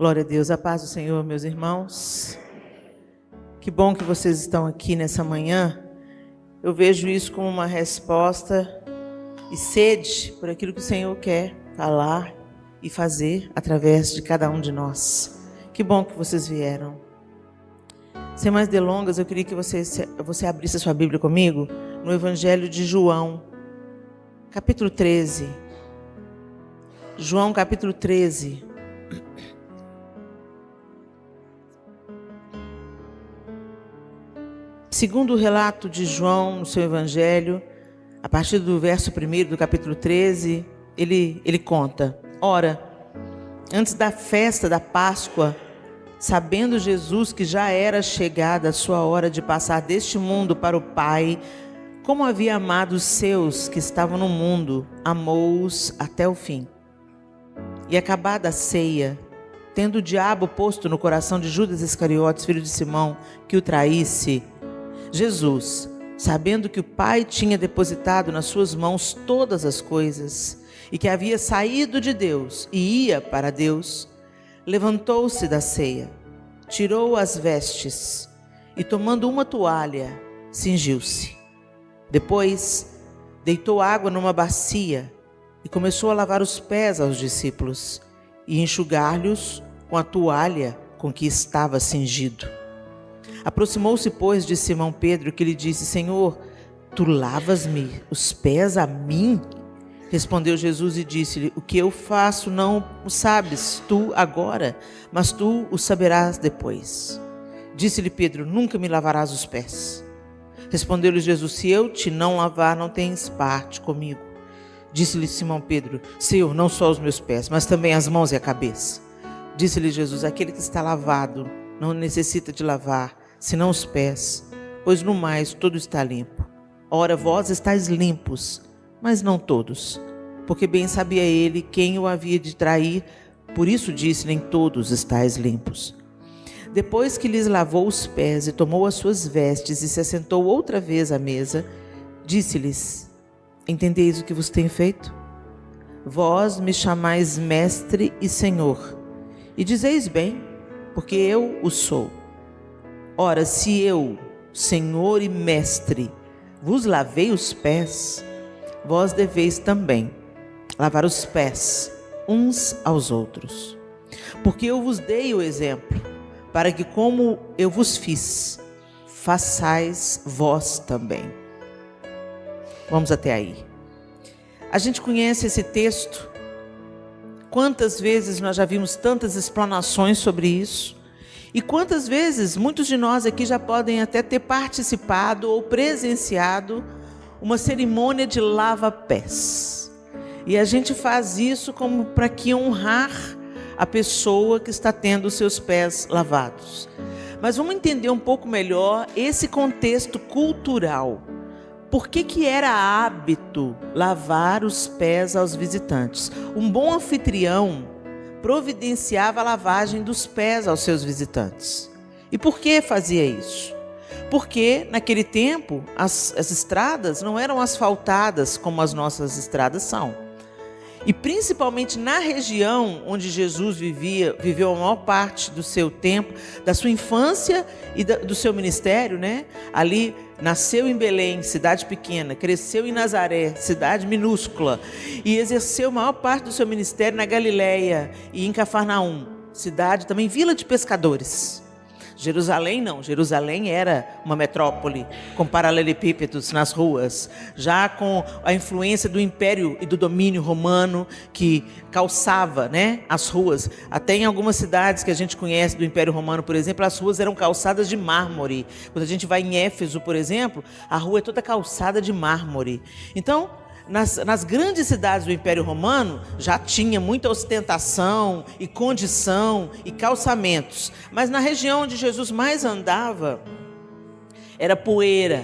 Glória a Deus, a paz do Senhor, meus irmãos. Que bom que vocês estão aqui nessa manhã. Eu vejo isso como uma resposta e sede por aquilo que o Senhor quer falar e fazer através de cada um de nós. Que bom que vocês vieram. Sem mais delongas, eu queria que você abrisse a sua Bíblia comigo no Evangelho de João, capítulo 13. João, capítulo 13. Segundo o relato de João no seu Evangelho, a partir do verso 1 do capítulo 13, ele conta: Ora, antes da festa da Páscoa, sabendo Jesus que já era chegada a sua hora de passar deste mundo para o Pai, como havia amado os seus que estavam no mundo, amou-os até o fim. E acabada a ceia, tendo o diabo posto no coração de Judas Iscariotes, filho de Simão, que o traísse, Jesus, sabendo que o Pai tinha depositado nas suas mãos todas as coisas, e que havia saído de Deus e ia para Deus, levantou-se da ceia, tirou as vestes e, tomando uma toalha, cingiu-se. Depois, deitou água numa bacia e começou a lavar os pés aos discípulos e enxugar-lhes com a toalha com que estava cingido. Aproximou-se, pois, de Simão Pedro, que lhe disse: Senhor, tu lavas-me os pés a mim? Respondeu Jesus e disse-lhe: O que eu faço não o sabes tu agora, mas tu o saberás depois. Disse-lhe Pedro: Nunca me lavarás os pés. Respondeu-lhe Jesus: Se eu te não lavar, não tens parte comigo. Disse-lhe Simão Pedro: Senhor, não só os meus pés, mas também as mãos e a cabeça. Disse-lhe Jesus: Aquele que está lavado não necessita de lavar, senão os pés, pois no mais todo está limpo. Ora, vós estáis limpos, mas não todos, porque bem sabia ele quem o havia de trair, por isso disse: nem todos estáis limpos. Depois que lhes lavou os pés e tomou as suas vestes e se assentou outra vez à mesa, disse-lhes: Entendeis o que vos tenho feito? Vós me chamais mestre e senhor, e dizeis bem, porque eu o sou. Ora, se eu, senhor e mestre, vos lavei os pés, vós deveis também lavar os pés uns aos outros. Porque eu vos dei o exemplo, para que como eu vos fiz, façais vós também. Vamos até aí. A gente conhece esse texto. Quantas vezes nós já vimos tantas explanações sobre isso? E quantas vezes muitos de nós aqui já podem até ter participado ou presenciado uma cerimônia de lava-pés. E a gente faz isso como para que honrar a pessoa que está tendo os seus pés lavados. Mas vamos entender um pouco melhor esse contexto cultural. Por que era hábito lavar os pés aos visitantes? Um bom anfitrião providenciava a lavagem dos pés aos seus visitantes. E por que fazia isso? Porque naquele tempo as estradas não eram asfaltadas como as nossas estradas são. E principalmente na região onde Jesus viveu a maior parte do seu tempo, da sua infância e do seu ministério, né? Ali nasceu em Belém, cidade pequena, cresceu em Nazaré, cidade minúscula, e exerceu a maior parte do seu ministério na Galileia e em Cafarnaum, cidade também vila de pescadores. Jerusalém não, Jerusalém era uma metrópole com paralelepípedos nas ruas, já com a influência do império e do domínio romano que calçava, né, as ruas. Até em algumas cidades que a gente conhece do Império Romano, por exemplo, as ruas eram calçadas de mármore. Quando a gente vai em Éfeso, por exemplo, a rua é toda calçada de mármore. Então, nas grandes cidades do Império Romano já tinha muita ostentação e condição e calçamentos, mas na região onde Jesus mais andava era poeira.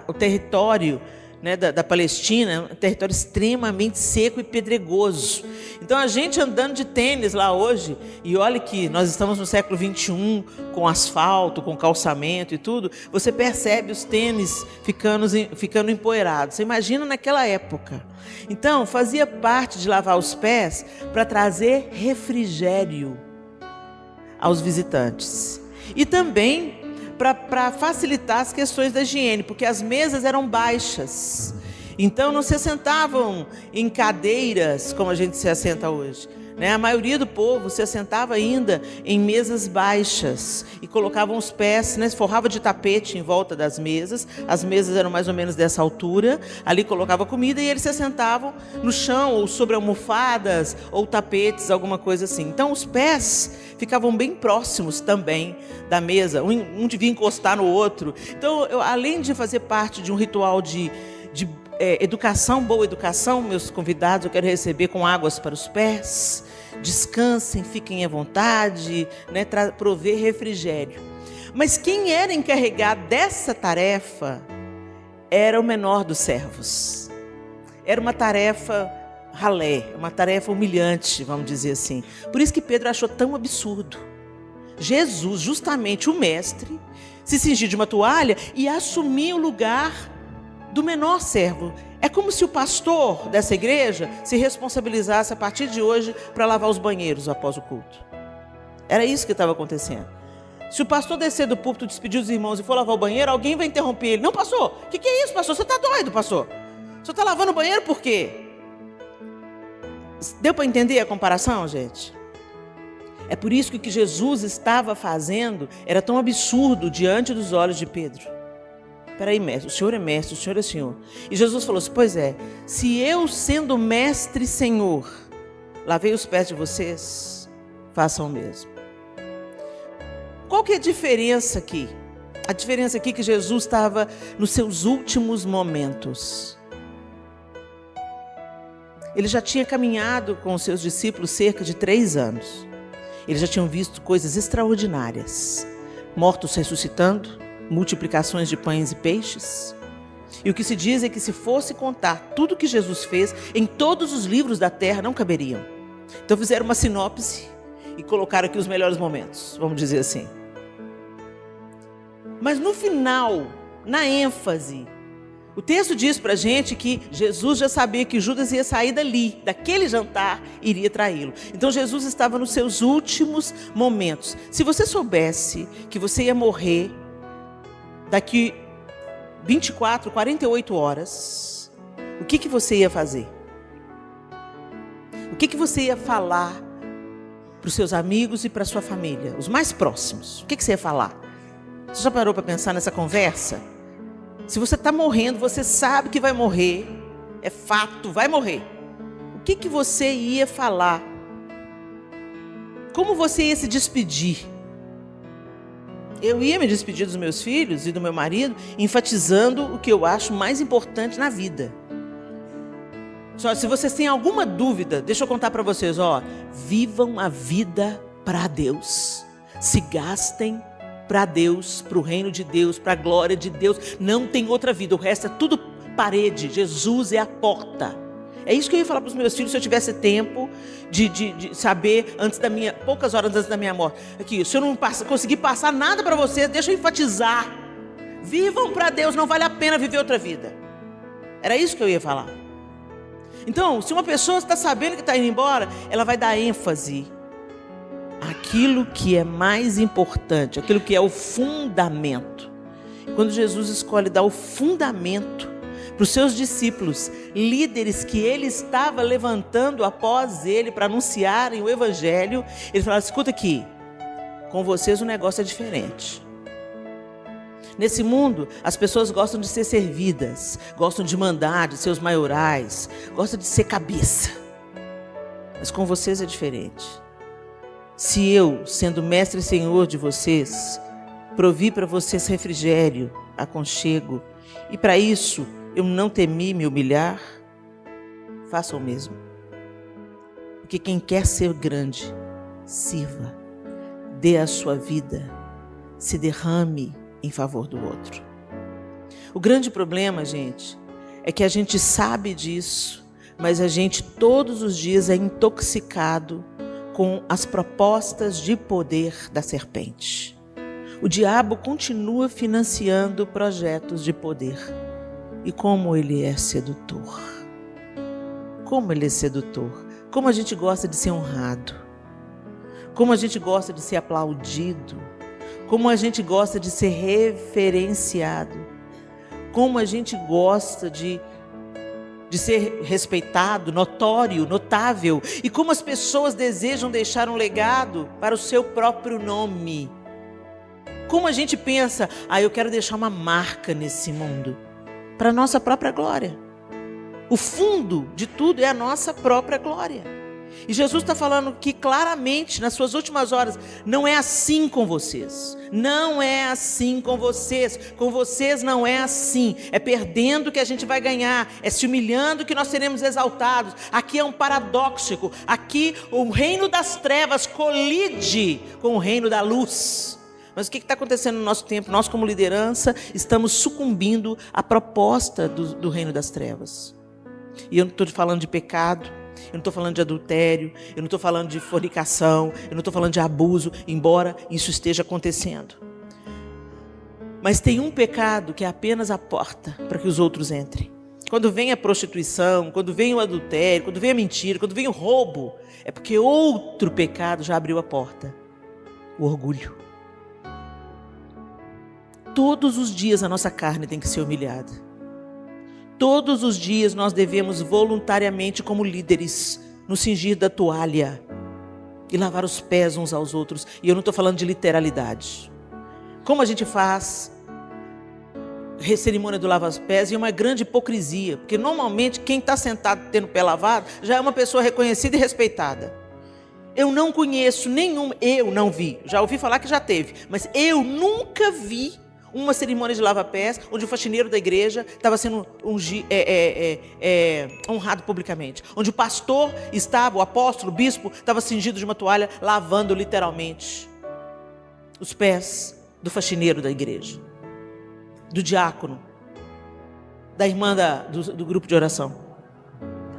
O território, né, da Palestina, um território extremamente seco e pedregoso. Então a gente andando de tênis lá hoje, e olha que nós estamos no século 21, com asfalto, com calçamento e tudo, você percebe os tênis ficando empoeirados. Você imagina naquela época. Então fazia parte de lavar os pés para trazer refrigério. aos visitantes. E também para facilitar as questões da higiene, porque as mesas eram baixas. Então não se assentavam em cadeiras como a gente se assenta hoje. A maioria do povo se assentava ainda em mesas baixas e colocavam os pés, forrava de tapete em volta das mesas. As mesas eram mais ou menos dessa altura. Ali colocava comida e eles se assentavam no chão ou sobre almofadas ou tapetes, alguma coisa assim. Então os pés ficavam bem próximos também da mesa. Um devia encostar no outro. Então, além de fazer parte de um ritual de educação, boa educação, meus convidados eu quero receber com águas para os pés, descansem, fiquem à vontade, prover refrigério. Mas quem era encarregado dessa tarefa era o menor dos servos. Era uma tarefa ralé, uma tarefa humilhante, vamos dizer assim. Por isso que Pedro achou tão absurdo Jesus, justamente o mestre, se cingir de uma toalha e assumir o lugar do menor servo. É como se o pastor dessa igreja se responsabilizasse a partir de hoje para lavar os banheiros após o culto. Era isso que estava acontecendo. Se o pastor descer do púlpito, despedir os irmãos e for lavar o banheiro, alguém vai interromper ele. Não, pastor, o que é isso, pastor? Você está doido, pastor? O senhor está lavando o banheiro por quê? Deu para entender a comparação, gente? É por isso que o que Jesus estava fazendo era tão absurdo diante dos olhos de Pedro. Peraí, mestre, o senhor é mestre, o senhor é senhor. E Jesus falou assim, pois é, se eu sendo mestre e senhor, lavei os pés de vocês, façam o mesmo. Qual que é a diferença aqui? A diferença aqui é que Jesus estava nos seus últimos momentos. Ele já tinha caminhado com os seus discípulos cerca de 3 anos. Eles já tinham visto coisas extraordinárias. Mortos ressuscitando, multiplicações de pães e peixes. E o que se diz é que se fosse contar tudo que Jesus fez, em todos os livros da terra não caberiam. Então fizeram uma sinopse e colocaram aqui os melhores momentos, vamos dizer assim. Mas no final, na ênfase, o texto diz pra gente que Jesus já sabia que Judas ia sair dali, daquele jantar, iria traí-lo. Então Jesus estava nos seus últimos momentos. Se você soubesse que você ia morrer daqui 24, 48 horas, o que você ia fazer? O que você ia falar para os seus amigos e para a sua família, os mais próximos? O que você ia falar? Você já parou para pensar nessa conversa? Se você está morrendo, você sabe que vai morrer, é fato, vai morrer. O que você ia falar? Como você ia se despedir? Eu ia me despedir dos meus filhos e do meu marido, enfatizando o que eu acho mais importante na vida. Só se vocês têm alguma dúvida, deixa eu contar para vocês, vivam a vida para Deus. Se gastem para Deus, para o reino de Deus, para a glória de Deus. Não tem outra vida, o resto é tudo parede. Jesus é a porta. É isso que eu ia falar para os meus filhos se eu tivesse tempo de saber poucas horas antes da minha morte. Aqui, se eu não conseguir passar nada para vocês, deixa eu enfatizar. Vivam para Deus, não vale a pena viver outra vida. Era isso que eu ia falar. Então, se uma pessoa está sabendo que está indo embora, ela vai dar ênfase àquilo que é mais importante, aquilo que é o fundamento. Quando Jesus escolhe dar o fundamento para os seus discípulos, líderes que ele estava levantando após ele para anunciarem o evangelho, ele fala, escuta aqui, com vocês o negócio é diferente. Nesse mundo, as pessoas gostam de ser servidas, gostam de mandar, de ser os maiorais, gostam de ser cabeça. Mas com vocês é diferente. Se eu, sendo mestre e senhor de vocês, provi para vocês refrigério, aconchego, e para isso eu não temi me humilhar, façam o mesmo. Porque quem quer ser grande, sirva, dê a sua vida, se derrame em favor do outro. O grande problema, gente, é que a gente sabe disso, mas a gente todos os dias é intoxicado com as propostas de poder da serpente. O diabo continua financiando projetos de poder. E como ele é sedutor. Como ele é sedutor. Como a gente gosta de ser honrado. Como a gente gosta de ser aplaudido. Como a gente gosta de ser reverenciado. Como a gente gosta de ser respeitado, notório, notável. E como as pessoas desejam deixar um legado para o seu próprio nome. Como a gente pensa, eu quero deixar uma marca nesse mundo, para a nossa própria glória. O fundo de tudo é a nossa própria glória. E Jesus está falando que claramente, nas suas últimas horas, não é assim com vocês. Não é assim com vocês. Com vocês não é assim. É perdendo que a gente vai ganhar. É se humilhando que nós seremos exaltados. Aqui é um paradoxo. Aqui o reino das trevas colide com o reino da luz. Mas o que está acontecendo no nosso tempo? Nós, como liderança, estamos sucumbindo à proposta do reino das trevas. E eu não estou falando de pecado, eu não estou falando de adultério, eu não estou falando de fornicação, eu não estou falando de abuso, embora isso esteja acontecendo. Mas tem um pecado que é apenas a porta para que os outros entrem. Quando vem a prostituição, quando vem o adultério, quando vem a mentira, quando vem o roubo, é porque outro pecado já abriu a porta. O orgulho. Todos os dias a nossa carne tem que ser humilhada. Todos os dias nós devemos voluntariamente, como líderes, nos cingir da toalha e lavar os pés uns aos outros. E eu não estou falando de literalidade. Como a gente faz cerimônia do lava-pés, e uma grande hipocrisia, porque normalmente quem está sentado tendo o pé lavado já é uma pessoa reconhecida e respeitada. Eu não conheço nenhum, eu não vi, já ouvi falar que já teve, mas eu nunca vi uma cerimônia de lava-pés onde o faxineiro da igreja estava sendo honrado publicamente, onde o pastor estava, o apóstolo, o bispo, estava cingido de uma toalha, lavando literalmente os pés do faxineiro da igreja, do diácono, da irmã do grupo de oração.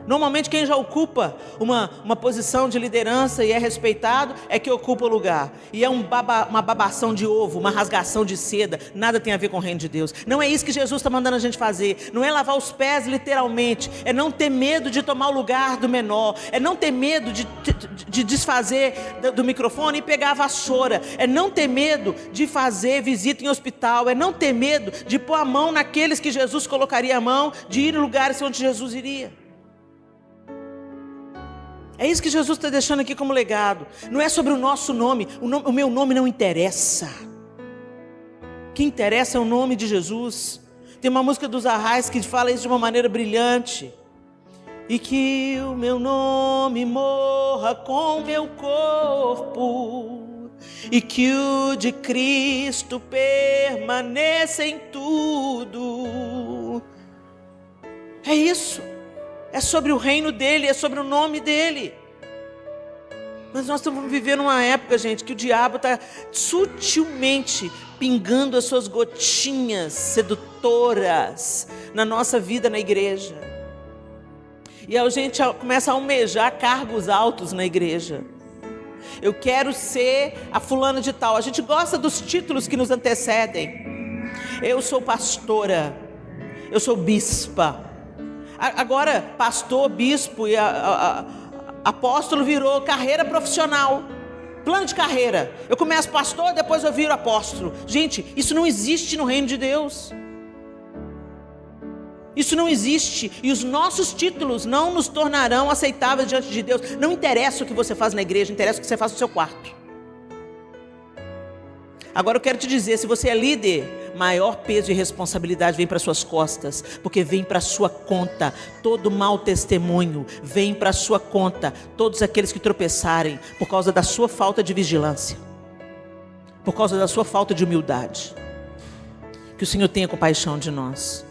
Normalmente quem já ocupa uma posição de liderança e é respeitado é que ocupa o lugar. E é uma babação de ovo, uma rasgação de seda. Nada tem a ver com o reino de Deus. Não é isso que Jesus está mandando a gente fazer. Não é lavar os pés literalmente. É não ter medo de tomar o lugar do menor. É não ter medo de desfazer do microfone e pegar a vassoura. É não ter medo de fazer visita em hospital. É não ter medo de pôr a mão naqueles que Jesus colocaria a mão, de ir em lugares onde Jesus iria. É isso que Jesus está deixando aqui como legado. Não é sobre o nosso nome. O meu nome não interessa. O que interessa é o nome de Jesus. Tem uma música dos Arrais que fala isso de uma maneira brilhante. E que o meu nome morra com o meu corpo, e que o de Cristo permaneça em tudo. É isso. É sobre o reino dele, é sobre o nome dele. Mas nós estamos vivendo uma época, gente, que o diabo está sutilmente pingando as suas gotinhas sedutoras na nossa vida na igreja. E a gente começa a almejar cargos altos na igreja. Eu quero ser a fulana de tal. A gente gosta dos títulos que nos antecedem. Eu sou pastora, eu sou bispa. Agora, pastor, bispo e apóstolo virou carreira profissional, plano de carreira. Eu começo pastor, depois eu viro apóstolo. Gente, isso não existe no reino de Deus. Isso não existe. E os nossos títulos não nos tornarão aceitáveis diante de Deus. Não interessa o que você faz na igreja, interessa o que você faz no seu quarto. Agora eu quero te dizer, se você é líder, maior peso e responsabilidade vem para suas costas, porque vem para sua conta todo mau testemunho, vem para sua conta todos aqueles que tropeçarem por causa da sua falta de vigilância, por causa da sua falta de humildade. Que o Senhor tenha compaixão de nós.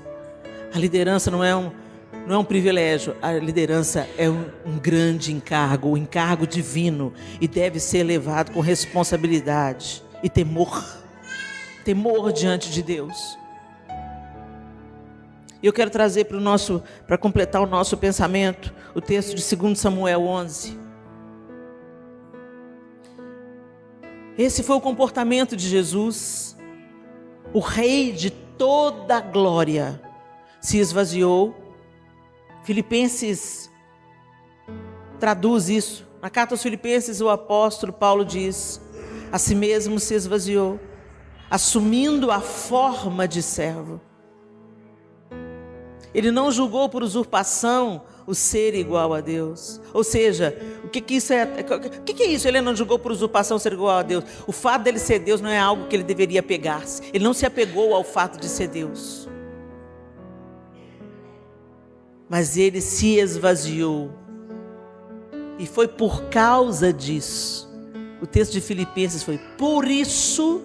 A liderança não é um privilégio, a liderança é um grande encargo, um encargo divino, e deve ser levado com responsabilidade e temor diante de Deus. E eu quero trazer para completar o nosso pensamento, o texto de 2 Samuel 11. Esse foi o comportamento de Jesus. O rei de toda a glória se esvaziou. Filipenses traduz isso. Na carta aos Filipenses, o apóstolo Paulo diz: a si mesmo se esvaziou, assumindo a forma de servo. Ele não julgou por usurpação o ser igual a Deus. Ou seja, o que isso é? O que é isso? Ele não julgou por usurpação ser igual a Deus. O fato dele ser Deus não é algo que ele deveria apegar-se. Ele não se apegou ao fato de ser Deus. Mas ele se esvaziou. E foi por causa disso. O texto de Filipenses foi: por isso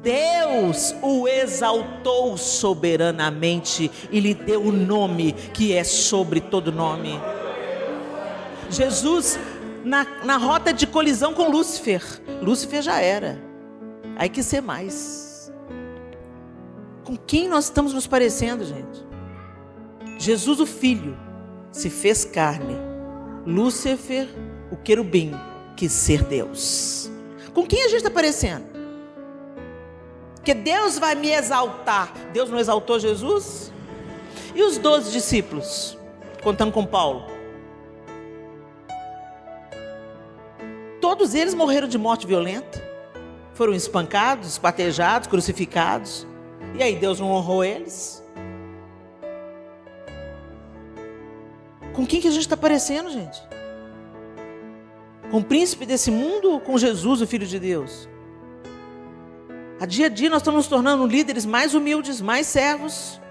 Deus o exaltou soberanamente e lhe deu o nome que é sobre todo nome. Jesus, na rota de colisão com Lúcifer, Lúcifer já era. Aí que ser mais. Com quem nós estamos nos parecendo, gente? Jesus, o Filho, se fez carne. Lúcifer, o querubim, quis ser Deus. Com quem a gente está parecendo? Que Deus vai me exaltar. Deus não exaltou Jesus? E os 12 discípulos, contando com Paulo? Todos eles morreram de morte violenta. Foram espancados, esquartejados, crucificados. E aí Deus não honrou eles? Com quem que a gente está parecendo, gente? Com o príncipe desse mundo ou com Jesus, o Filho de Deus? A dia nós estamos nos tornando líderes mais humildes, mais servos,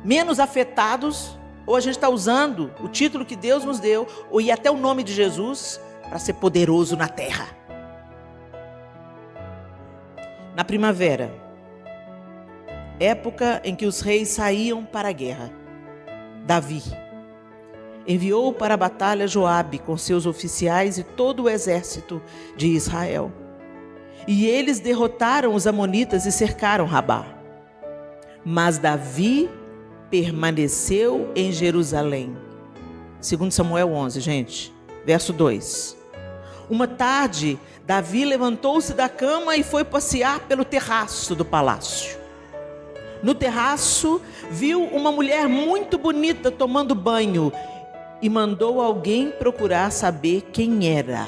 menos afetados, ou a gente está usando o título que Deus nos deu, ou e até o nome de Jesus, para ser poderoso na terra. Na primavera, época em que os reis saíam para a guerra, Davi enviou para a batalha Joabe com seus oficiais e todo o exército de Israel. E eles derrotaram os amonitas e cercaram Rabá. Mas Davi permaneceu em Jerusalém. 2 Samuel 11, gente, verso 2. Uma tarde, Davi levantou-se da cama e foi passear pelo terraço do palácio. No terraço, viu uma mulher muito bonita tomando banho e mandou alguém procurar saber quem era.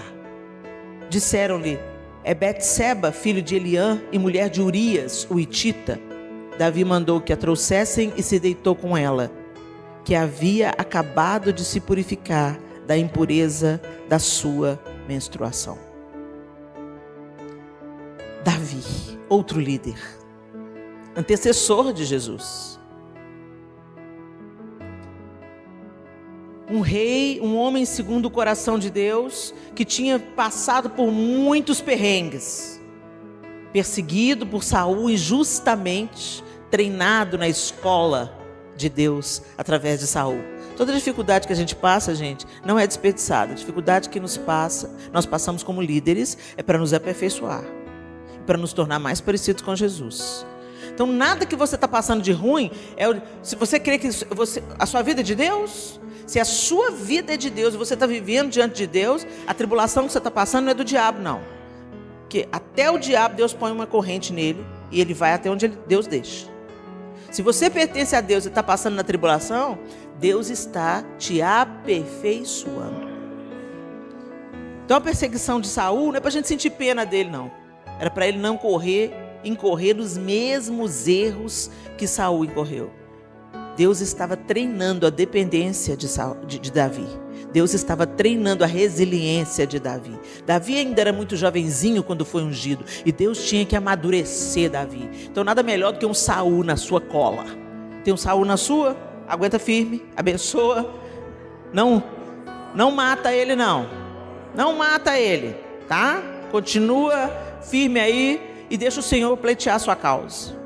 Disseram-lhe: é Betseba, filho de Eliã e mulher de Urias, o hitita. Davi mandou que a trouxessem e se deitou com ela, que havia acabado de se purificar da impureza da sua menstruação. Davi, outro líder, antecessor de Jesus. Um rei, um homem segundo o coração de Deus, que tinha passado por muitos perrengues, perseguido por Saul injustamente, treinado na escola de Deus através de Saul. Toda dificuldade que a gente passa, gente, não é desperdiçada. A dificuldade que nós passamos como líderes, é para nos aperfeiçoar, para nos tornar mais parecidos com Jesus. Então nada que você está passando de ruim, se você crê que a sua vida é de Deus, se a sua vida é de Deus e você está vivendo diante de Deus, a tribulação que você está passando não é do diabo, não. Porque até o diabo, Deus põe uma corrente nele e ele vai até onde Deus deixa. Se você pertence a Deus e está passando na tribulação, Deus está te aperfeiçoando. Então a perseguição de Saul não é para a gente sentir pena dele, não. Era para ele não incorrer nos mesmos erros que Saul incorreu. Deus estava treinando a dependência de Davi. Deus estava treinando a resiliência de Davi. Davi ainda era muito jovenzinho quando foi ungido. E Deus tinha que amadurecer Davi. Então nada melhor do que um Saul na sua cola. Tem um Saul na sua, aguenta firme, abençoa. Não mata ele, não. Não mata ele, tá? Continua firme aí e deixa o Senhor pleitear a sua causa.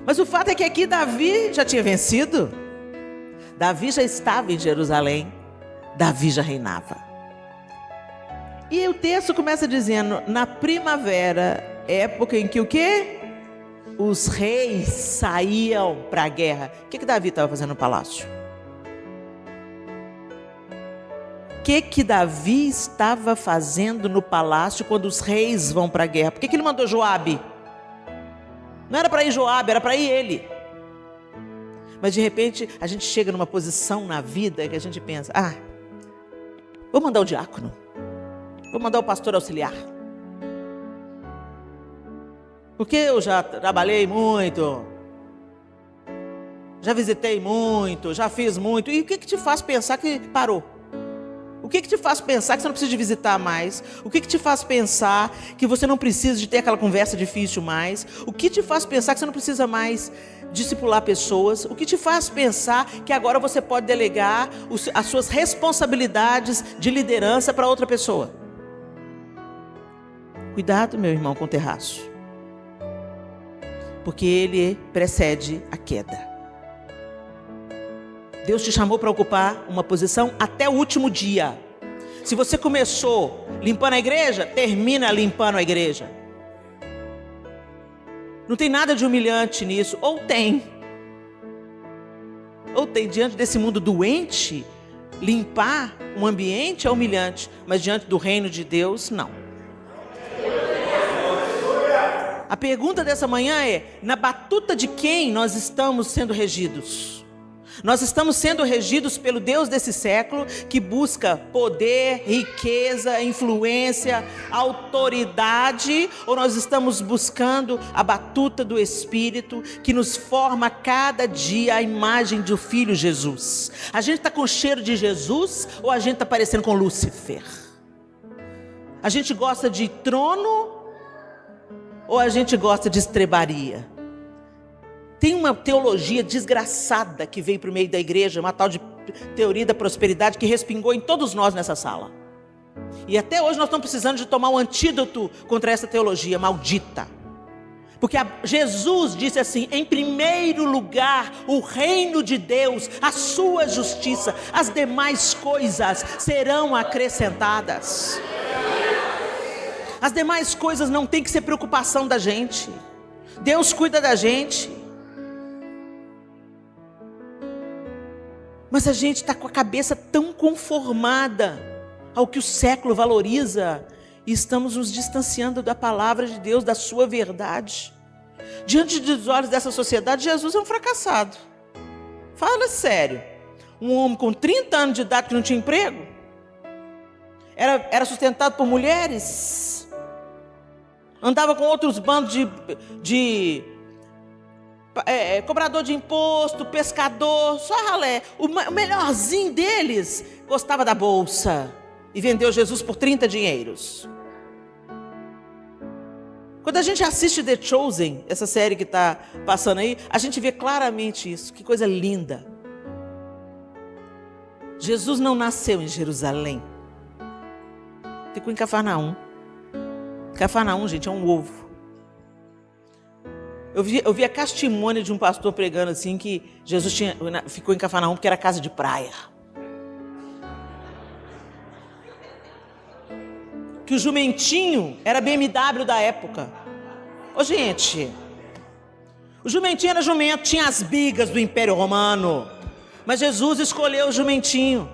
Mas o fato é que aqui Davi já tinha vencido. Davi já estava em Jerusalém. Davi já reinava. E o texto começa dizendo: na primavera, época em que o quê? Os reis saíam para a guerra. O que Davi estava fazendo no palácio? O que Davi estava fazendo no palácio quando os reis vão para a guerra? Por que ele mandou Joabe? Não era para ir Joabe, era para ir ele. Mas de repente a gente chega numa posição na vida que a gente pensa: Vou mandar o diácono. Vou mandar o pastor auxiliar. Porque eu já trabalhei muito. Já visitei muito, já fiz muito. E o que te faz pensar que parou? O que te faz pensar que você não precisa de visitar mais? O que te faz pensar que você não precisa de ter aquela conversa difícil mais? O que te faz pensar que você não precisa mais discipular pessoas? O que te faz pensar que agora você pode delegar as suas responsabilidades de liderança para outra pessoa? Cuidado, meu irmão, com o terraço. Porque ele precede a queda. Deus te chamou para ocupar uma posição até o último dia. Se você começou limpando a igreja, termina limpando a igreja. Não tem nada de humilhante nisso. Ou tem, diante desse mundo doente, limpar um ambiente é humilhante. Mas diante do reino de Deus, não. A pergunta dessa manhã é: na batuta de quem nós estamos sendo regidos? Nós estamos sendo regidos pelo Deus desse século, que busca poder, riqueza, influência, autoridade, ou nós estamos buscando a batuta do Espírito, que nos forma cada dia a imagem do Filho Jesus? A gente está com cheiro de Jesus, ou a gente está parecendo com Lúcifer? A gente gosta de trono, ou a gente gosta de estrebaria? Tem uma teologia desgraçada que veio para o meio da igreja, uma tal de teoria da prosperidade, que respingou em todos nós nessa sala. E até hoje nós estamos precisando de tomar um antídoto contra essa teologia maldita. Porque Jesus disse assim: em primeiro lugar, o reino de Deus, a sua justiça, as demais coisas serão acrescentadas. As demais coisas não tem que ser preocupação da gente. Deus cuida da gente. Mas a gente está com a cabeça tão conformada ao que o século valoriza, e estamos nos distanciando da palavra de Deus, da sua verdade. Diante dos olhos dessa sociedade, Jesus é um fracassado. Fala sério. Um homem com 30 anos de idade que não tinha emprego, era sustentado por mulheres, andava com outros bandos de cobrador de imposto, pescador, só ralé. O melhorzinho deles gostava da bolsa e vendeu Jesus por 30 dinheiros. Quando a gente assiste The Chosen, essa série que está passando aí, a gente vê claramente isso. Que coisa linda. Jesus não nasceu em Jerusalém. Ficou em Cafarnaum. Cafarnaum, gente, é um ovo. Eu vi a testemunha de um pastor pregando assim, que Jesus ficou em Cafarnaum porque era casa de praia. Que o jumentinho era BMW da época. Ô gente, o jumentinho era jumento, tinha as bigas do Império Romano, mas Jesus escolheu o jumentinho.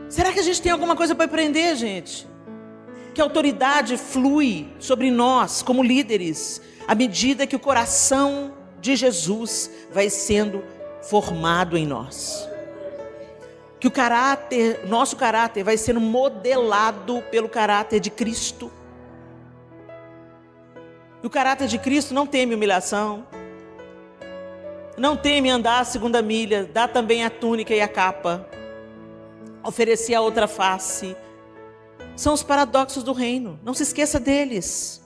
Será que a gente tem alguma coisa para aprender, gente? Que a autoridade flui sobre nós como líderes, à medida que o coração de Jesus vai sendo formado em nós. Que nosso caráter vai sendo modelado pelo caráter de Cristo. E o caráter de Cristo não teme humilhação, não teme andar a segunda milha, dá também a túnica e a capa, oferecer a outra face. São os paradoxos do reino, não se esqueça deles.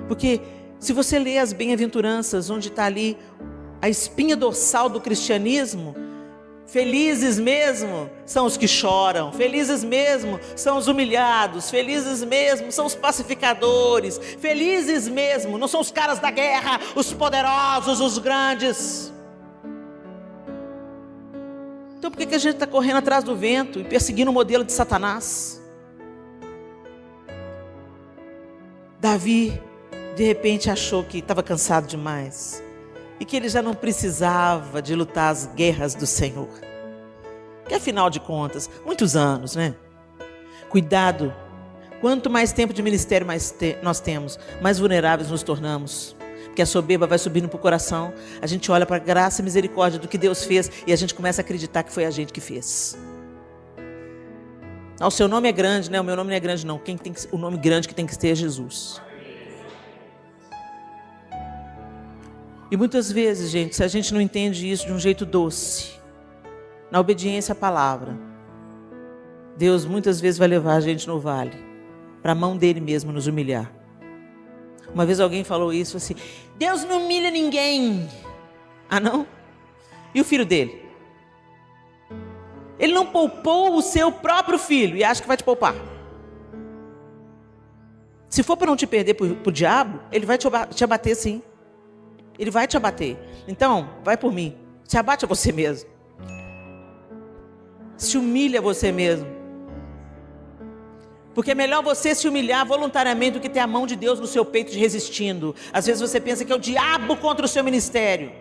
Porque se você lê as bem-aventuranças, onde está ali a espinha dorsal do cristianismo, felizes mesmo são os que choram, felizes mesmo são os humilhados, felizes mesmo são os pacificadores, felizes mesmo não são os caras da guerra, os poderosos, os grandes. Então por que a gente está correndo atrás do vento e perseguindo o modelo de Satanás? Davi, de repente, achou que estava cansado demais e que ele já não precisava de lutar as guerras do Senhor. Que afinal de contas, muitos anos, né? Cuidado, quanto mais tempo de ministério nós temos, mais vulneráveis nos tornamos. Porque a soberba vai subindo para o coração, a gente olha para a graça e misericórdia do que Deus fez e a gente começa a acreditar que foi a gente que fez. O seu nome é grande, né? O meu nome não é grande, não. O nome grande que tem que ter é Jesus. E muitas vezes, gente, se a gente não entende isso de um jeito doce, na obediência à palavra, Deus muitas vezes vai levar a gente no vale, para a mão dele mesmo nos humilhar. Uma vez alguém falou isso assim: Deus não humilha ninguém. Ah, não? E o filho dele? Ele não poupou o seu próprio filho e acha que vai te poupar. Se for para não te perder para o diabo, ele vai te abater sim. Ele vai te abater. Então, vai por mim. Se abate a você mesmo. Se humilha a você mesmo. Porque é melhor você se humilhar voluntariamente do que ter a mão de Deus no seu peito te resistindo. Às vezes você pensa que é o diabo contra o seu ministério.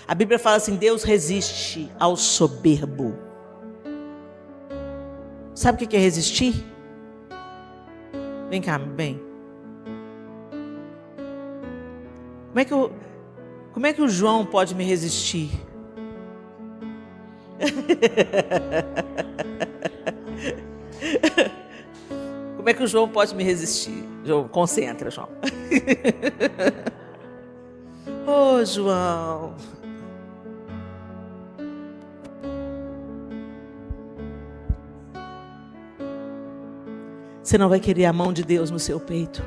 A Bíblia fala assim: Deus resiste ao soberbo. Sabe o que é resistir? Vem cá, bem. Como é que o João pode me resistir? Como é que o João pode me resistir? João, concentra, João. Ô, João. Você não vai querer a mão de Deus no seu peito.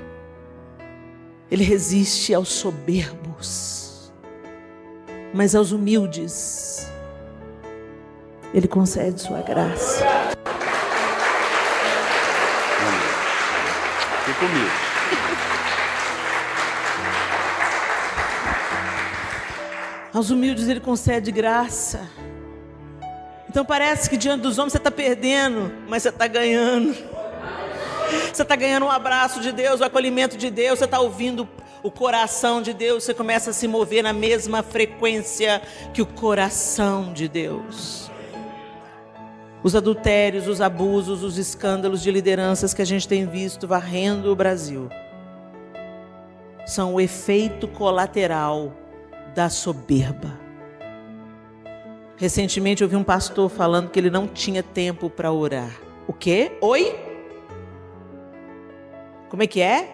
Ele resiste aos soberbos, mas aos humildes Ele concede sua graça. Fique comigo. Aos humildes Ele concede graça. Então parece que diante dos homens você está perdendo, mas você está ganhando. Você está ganhando um abraço de Deus, o acolhimento de Deus. Você está ouvindo o coração de Deus. Você começa a se mover na mesma frequência que o coração de Deus. Os adultérios, os abusos, os escândalos de lideranças que a gente tem visto varrendo o Brasil são o efeito colateral da soberba. Recentemente eu vi um pastor falando que ele não tinha tempo para orar. O quê? Oi? Como é que é?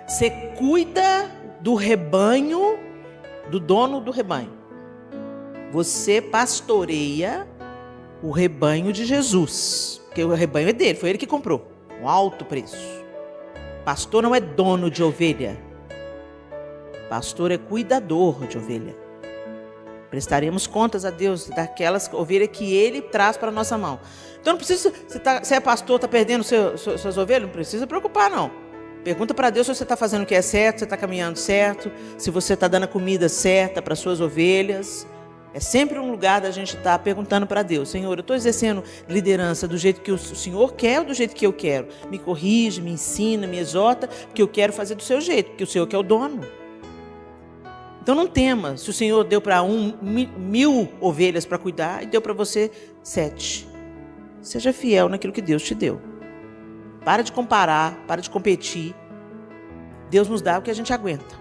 Você cuida do rebanho, do dono do rebanho. Você pastoreia o rebanho de Jesus. Porque o rebanho é dele, foi ele que comprou. Um alto preço. Pastor não é dono de ovelha. Pastor é cuidador de ovelha. Prestaremos contas a Deus daquelas ovelhas que Ele traz para a nossa mão. Então não precisa, você é pastor, está perdendo suas ovelhas, não precisa preocupar não. Pergunta para Deus se você está fazendo o que é certo, se você está caminhando certo, se você está dando a comida certa para suas ovelhas. É sempre um lugar da gente estar perguntando para Deus: Senhor, eu estou exercendo liderança do jeito que o Senhor quer ou do jeito que eu quero? Me corrige, me ensina, me exorta, porque eu quero fazer do seu jeito, porque o Senhor que é o dono. Então não tema, se o Senhor deu para 1.000 ovelhas para cuidar e deu para você 7. Seja fiel naquilo que Deus te deu. Para de comparar, para de competir. Deus nos dá o que a gente aguenta.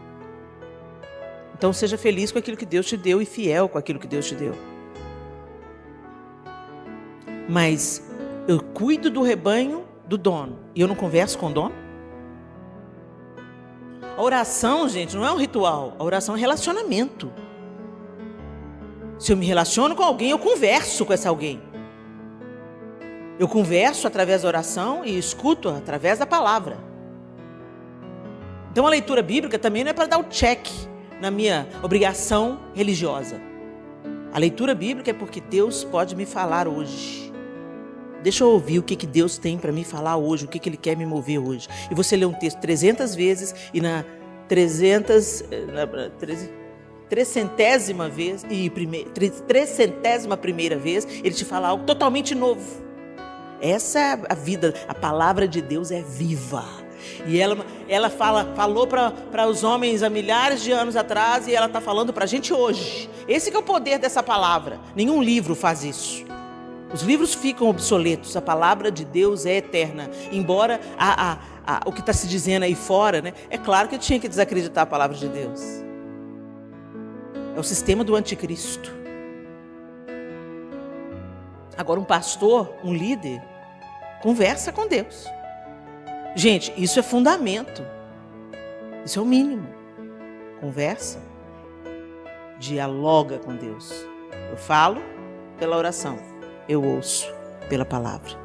Então seja feliz com aquilo que Deus te deu e fiel com aquilo que Deus te deu. Mas eu cuido do rebanho do dono e eu não converso com o dono? A oração, gente, não é um ritual. A oração é um relacionamento. Se eu me relaciono com alguém, eu converso com esse alguém. Eu converso através da oração e escuto através da palavra. Então a leitura bíblica também não é para dar o check na minha obrigação religiosa. A leitura bíblica é porque Deus pode me falar hoje. Deixa eu ouvir o que Deus tem para me falar hoje, o que Ele quer me mover hoje. E você lê um texto 300 vezes e na 300ª vez, Ele te fala algo totalmente novo. Essa é a vida, a palavra de Deus é viva. E ela falou para os homens há milhares de anos atrás e ela está falando para a gente hoje. Esse que é o poder dessa palavra. Nenhum livro faz isso. Os livros ficam obsoletos, a palavra de Deus é eterna. Embora o que está se dizendo aí fora, né? É claro que eu tinha que desacreditar a palavra de Deus. É o sistema do anticristo. Agora um pastor, um líder, Conversa com Deus. Gente, isso é fundamento. Isso é o mínimo. Conversa. Dialoga com Deus. Eu falo pela oração. Eu ouço pela palavra.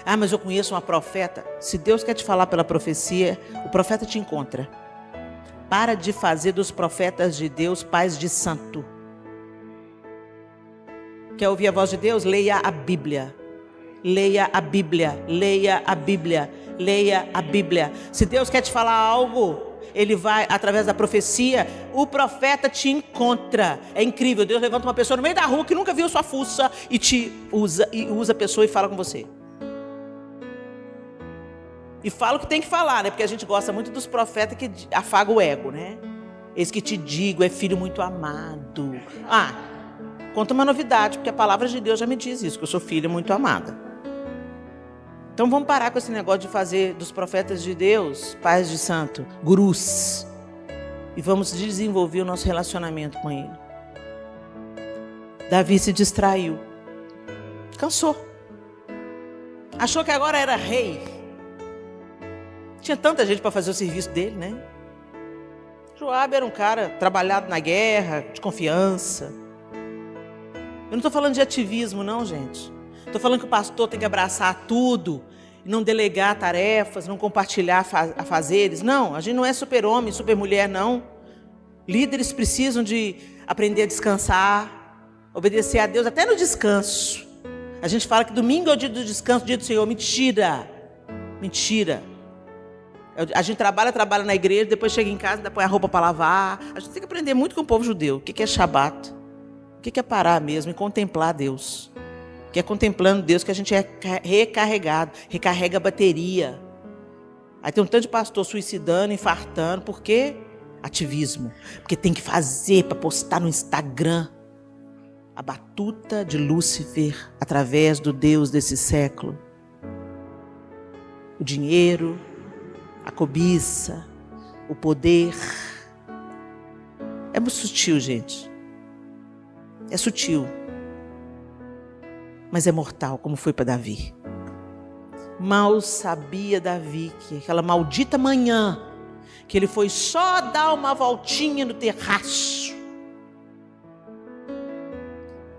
Ah, mas eu conheço uma profeta. Se Deus quer te falar pela profecia, o profeta te encontra. Para de fazer dos profetas de Deus pais de santo. Quer ouvir a voz de Deus? Leia a Bíblia. Leia a Bíblia. Leia a Bíblia. Leia a Bíblia. Se Deus quer te falar algo, Ele vai, através da profecia, o profeta te encontra. É incrível, Deus levanta uma pessoa no meio da rua que nunca viu sua fuça e te usa a pessoa e fala com você. E fala o que tem que falar, né? Porque a gente gosta muito dos profetas que afagam o ego, né? Eis que te digo, é filho muito amado. Conta uma novidade, porque a palavra de Deus já me diz isso, que eu sou filha muito amada. Então vamos parar com esse negócio de fazer dos profetas de Deus, pais de santo, gurus. E vamos desenvolver o nosso relacionamento com ele. Davi se distraiu. Cansou. Achou que agora era rei. Tinha tanta gente para fazer o serviço dele, né? Joabe era um cara trabalhado na guerra, de confiança. Eu não estou falando de ativismo, não, gente. Estou falando que o pastor tem que abraçar tudo, não delegar tarefas, não compartilhar afazeres. Não, a gente não é super-homem, super-mulher, não. Líderes precisam de aprender a descansar, obedecer a Deus até no descanso. A gente fala que domingo é o dia do descanso, o dia do Senhor. Mentira. Mentira. A gente trabalha na igreja, depois chega em casa, ainda põe a roupa para lavar. A gente tem que aprender muito com o povo judeu. O que é Shabat? O que é parar mesmo e contemplar Deus? Que é contemplando Deus que a gente é recarregado, recarrega a bateria. Aí tem um tanto de pastor suicidando, infartando. Por quê? Ativismo. Porque tem que fazer para postar no Instagram. A batuta de Lúcifer através do Deus desse século. O dinheiro, a cobiça, o poder. É muito sutil, gente. É sutil. Mas é mortal, como foi para Davi. Mal sabia Davi que aquela maldita manhã, que ele foi só dar uma voltinha no terraço,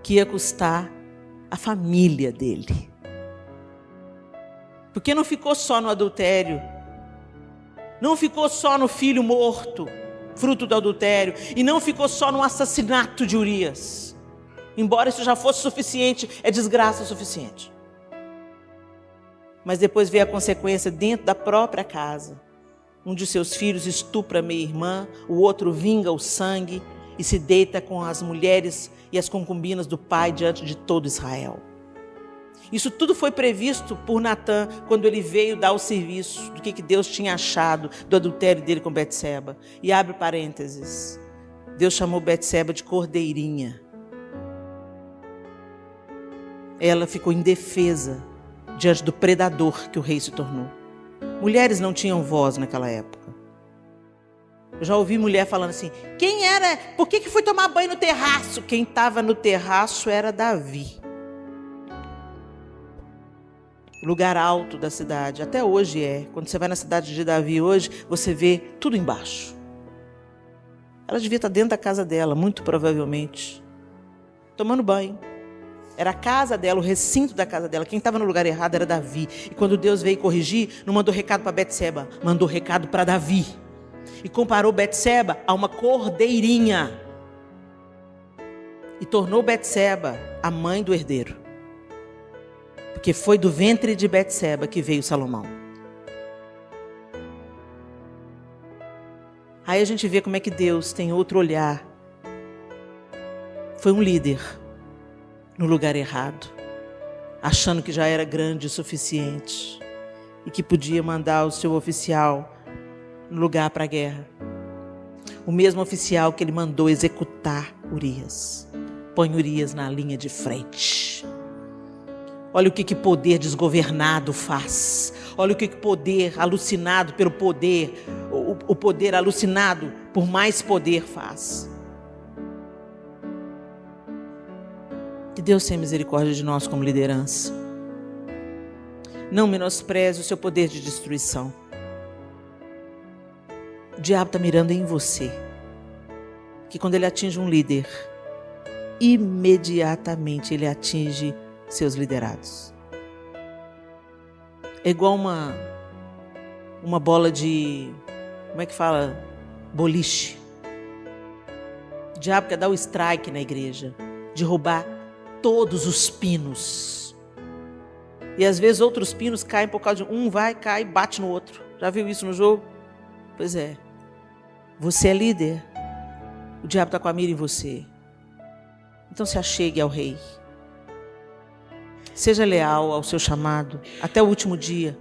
que ia custar a família dele. Porque não ficou só no adultério, não ficou só no filho morto, fruto do adultério, e não ficou só no assassinato de Urias. Embora isso já fosse suficiente, é desgraça suficiente. Mas depois veio a consequência dentro da própria casa. Um de seus filhos estupra meia-irmã, o outro vinga o sangue e se deita com as mulheres e as concubinas do pai diante de todo Israel. Isso tudo foi previsto por Natã quando ele veio dar o serviço do que Deus tinha achado do adultério dele com Betseba. E abre parênteses. Deus chamou Betseba de cordeirinha. Ela ficou indefesa diante do predador que o rei se tornou. Mulheres não tinham voz naquela época. Eu já ouvi mulher falando assim, quem era? Por que foi tomar banho no terraço? Quem estava no terraço era Davi. Lugar alto da cidade, até hoje é. Quando você vai na cidade de Davi hoje, você vê tudo embaixo. Ela devia estar dentro da casa dela, muito provavelmente, tomando banho. Era a casa dela, o recinto da casa dela. Quem estava no lugar errado era Davi. E quando Deus veio corrigir, não mandou recado para Betseba, mandou recado para Davi. E comparou Betseba a uma cordeirinha. E tornou Betseba a mãe do herdeiro. Porque foi do ventre de Betseba que veio Salomão. Aí a gente vê como é que Deus tem outro olhar. Foi um líder no lugar errado, achando que já era grande o suficiente e que podia mandar o seu oficial no lugar para a guerra. O mesmo oficial que ele mandou executar Urias. Põe Urias na linha de frente. Olha o que poder desgovernado faz. Olha o que poder alucinado pelo poder, o poder alucinado por mais poder faz. Que Deus tenha misericórdia de nós como liderança. Não menospreze o seu poder de destruição. O diabo está mirando em você. Que quando ele atinge um líder, imediatamente ele atinge seus liderados. É igual uma bola de, como é que fala? Boliche. O diabo quer dar o strike na igreja, derrubar todos os pinos. E às vezes outros pinos caem por causa de um vai, cai, bate no outro. Já viu isso no jogo? Pois é. Você é líder. O diabo está com a mira em você. Então se achegue ao rei. Seja leal ao seu chamado até o último dia.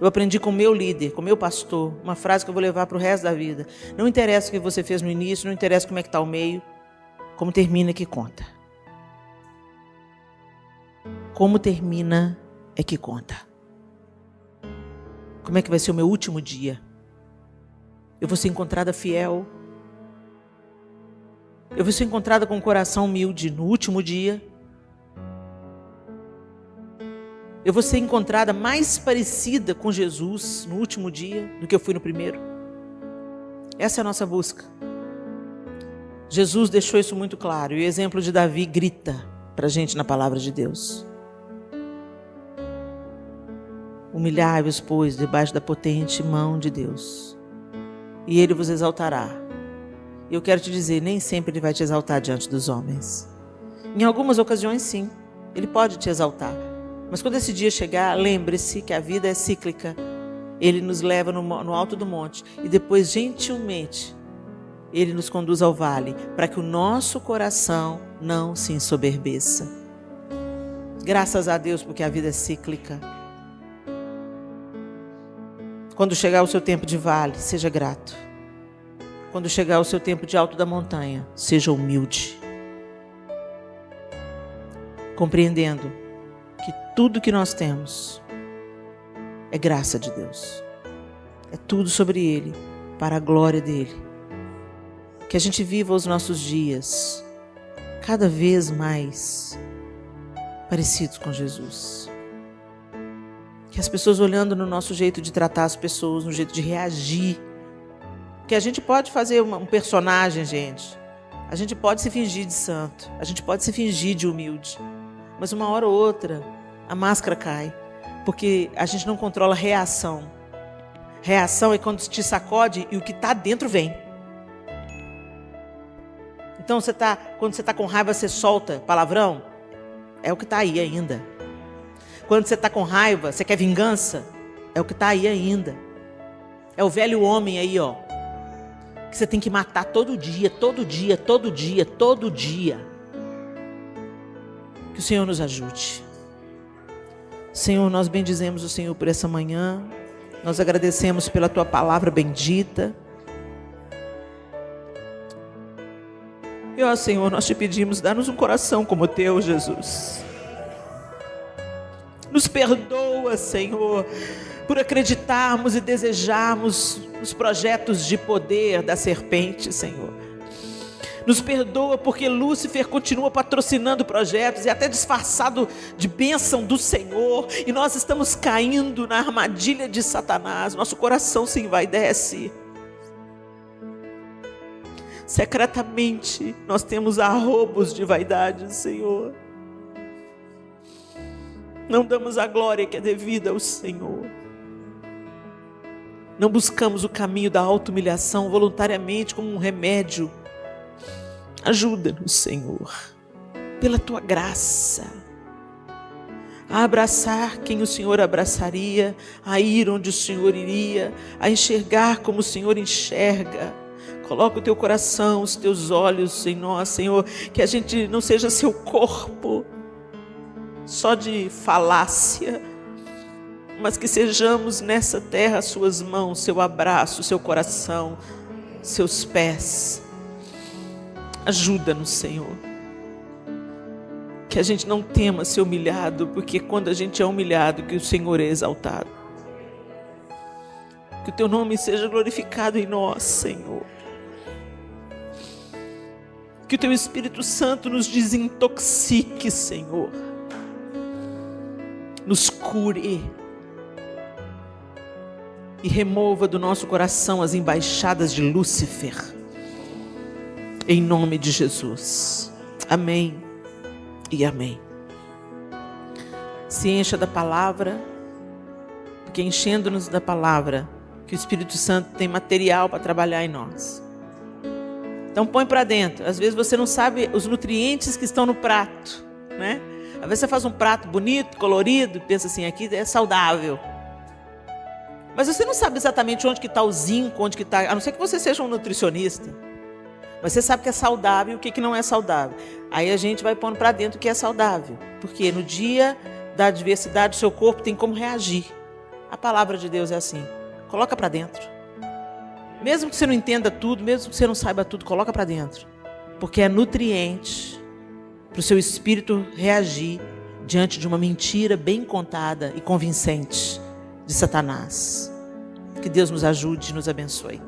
Eu aprendi com o meu líder, com o meu pastor, uma frase que eu vou levar para o resto da vida. Não interessa o que você fez no início, não interessa como é que está o meio, como termina é que conta. Como termina é que conta. Como é que vai ser o meu último dia? Eu vou ser encontrada fiel. Eu vou ser encontrada com um coração humilde no último dia. Eu vou ser encontrada mais parecida com Jesus no último dia do que eu fui no primeiro. Essa é a nossa busca. Jesus deixou isso muito claro. E o exemplo de Davi grita para a gente na palavra de Deus. Humilhai-vos, pois, debaixo da potente mão de Deus, e Ele vos exaltará. E eu quero te dizer, nem sempre Ele vai te exaltar diante dos homens. Em algumas ocasiões, sim, Ele pode te exaltar. Mas quando esse dia chegar, lembre-se que a vida é cíclica. Ele nos leva no alto do monte e depois, gentilmente, Ele nos conduz ao vale para que o nosso coração não se ensoberbeça. Graças a Deus, porque a vida é cíclica. Quando chegar o seu tempo de vale, seja grato. Quando chegar o seu tempo de alto da montanha, seja humilde. Compreendendo que tudo que nós temos é graça de Deus. É tudo sobre Ele, para a glória dEle. Que a gente viva os nossos dias cada vez mais parecidos com Jesus. Que as pessoas olhando no nosso jeito de tratar as pessoas, no jeito de reagir. Que a gente pode fazer um personagem, gente. A gente pode se fingir de santo. A gente pode se fingir de humilde. Mas uma hora ou outra, a máscara cai. Porque a gente não controla a reação. Reação é quando te sacode e o que está dentro vem. Então, quando você está com raiva, você solta palavrão. É o que está aí ainda. Quando você está com raiva, você quer vingança? É o que está aí ainda. É o velho homem aí, ó. Que você tem que matar todo dia, todo dia, todo dia, todo dia. Que o Senhor nos ajude. Senhor, nós bendizemos o Senhor por essa manhã. Nós agradecemos pela Tua palavra bendita. E ó Senhor, nós te pedimos, dá-nos um coração como o Teu, Jesus. Nos perdoa, Senhor, por acreditarmos e desejarmos os projetos de poder da serpente, Senhor. Nos perdoa porque Lúcifer continua patrocinando projetos e até disfarçado de bênção do Senhor. E nós estamos caindo na armadilha de Satanás. Nosso coração se envaidece. Secretamente nós temos arrobos de vaidade, Senhor. Não damos a glória que é devida ao Senhor. Não buscamos o caminho da auto-humilhação voluntariamente como um remédio. Ajuda-nos, Senhor, pela Tua graça, a abraçar quem o Senhor abraçaria, a ir onde o Senhor iria, a enxergar como o Senhor enxerga. Coloca o Teu coração, os Teus olhos em nós, Senhor, que a gente não seja Seu corpo, só de falácia, mas que sejamos nessa terra Suas mãos, Seu abraço, Seu coração, Seus pés. Ajuda-nos, Senhor, que a gente não tema ser humilhado, porque quando a gente é humilhado, que o Senhor é exaltado. Que o Teu nome seja glorificado em nós, Senhor. Que o Teu Espírito Santo nos desintoxique, Senhor. Nos cure, e remova do nosso coração as embaixadas de Lúcifer. Em nome de Jesus. Amém e amém. Se encha da palavra, porque enchendo-nos da palavra, que o Espírito Santo tem material para trabalhar em nós. Então põe para dentro. Às vezes você não sabe os nutrientes que estão no prato, né? Às vezes você faz um prato bonito, colorido, pensa assim, aqui é saudável. Mas você não sabe exatamente onde que está o zinco, onde que está, a não ser que você seja um nutricionista. Mas você sabe que é saudável e o que não é saudável. Aí a gente vai pondo para dentro o que é saudável. Porque no dia da adversidade, o seu corpo tem como reagir. A palavra de Deus é assim. Coloca para dentro. Mesmo que você não entenda tudo, mesmo que você não saiba tudo, coloca para dentro. Porque é nutriente para o seu espírito reagir diante de uma mentira bem contada e convincente de Satanás. Que Deus nos ajude e nos abençoe.